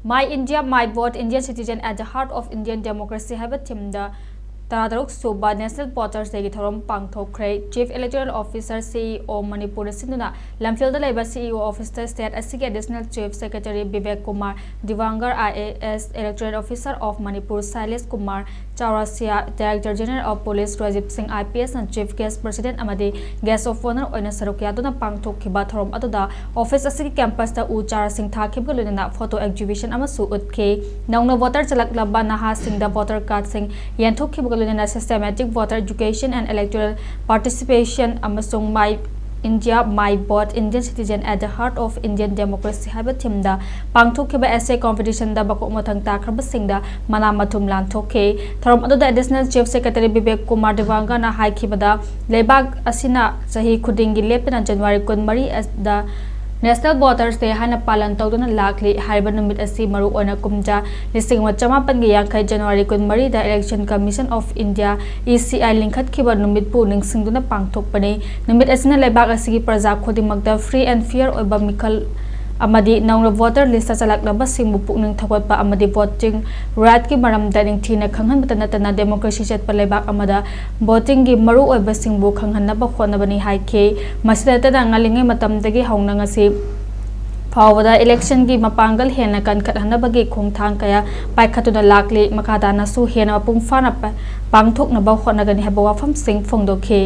My India, My Vote, Indian Citizen at the Heart of Indian Democracy have a team the Taradok Suba National Voters Day thouram pangthokkhre Chief Electoral Officer CEO Manipur Sinduna Lamphil the Labor CEO Officer State Asig Additional Chief Secretary Vivek Kumar Divangar IAS Electoral Officer of Manipur Silas Kumar Chaurasia Director General of Police Rajib Singh IPS and Chief Guest President Amadi Guest of Honor Oina Sarukia Duna pangthokhiba thouram aduda Office Asig Campus ta U Chara Singh thakhiba lunina photo exhibition amasu utke Nauna voter chalaklaba naha Singh the voter card Singh yanthokhiba systematic voter education and electoral participation amasung My India, My Vote, Indian Citizen at the Heart of Indian Democracy have a team da pangthokhiba essay competition da bako mathang takraba singda mana mathum lanthokhe thorom adu additional chief secretary Vivek Kumar Devanga na haikibada lebak asina sahi khudingi lepna January 13 da National Voters Day hana palan tawduna lakli hariba numit asi maru ona kumja listing machamapan giyangkai January 13 da Election Commission of India ECI lingkhat khiba numit pu ningsingduna pangthokpane numit asina lebak asigi praja khodimakda free and fair oiba mikhal amadi nauna voter list chalaklaba singbu pukning thawatpa amadi voting right ki maramda ningthina khanghan batana democracy chat palebak amada voting gi maru oiba singbu khanghanna ba khonabani haike masida ta ngalingai matamdagi hauna ngasi Pawada election gi mapangal hena kan khathanna bagi khongthang kaya paikhatuna lakli makada na su hena pungfana pangthok na ba khona gani haba wafam sing phongdokhe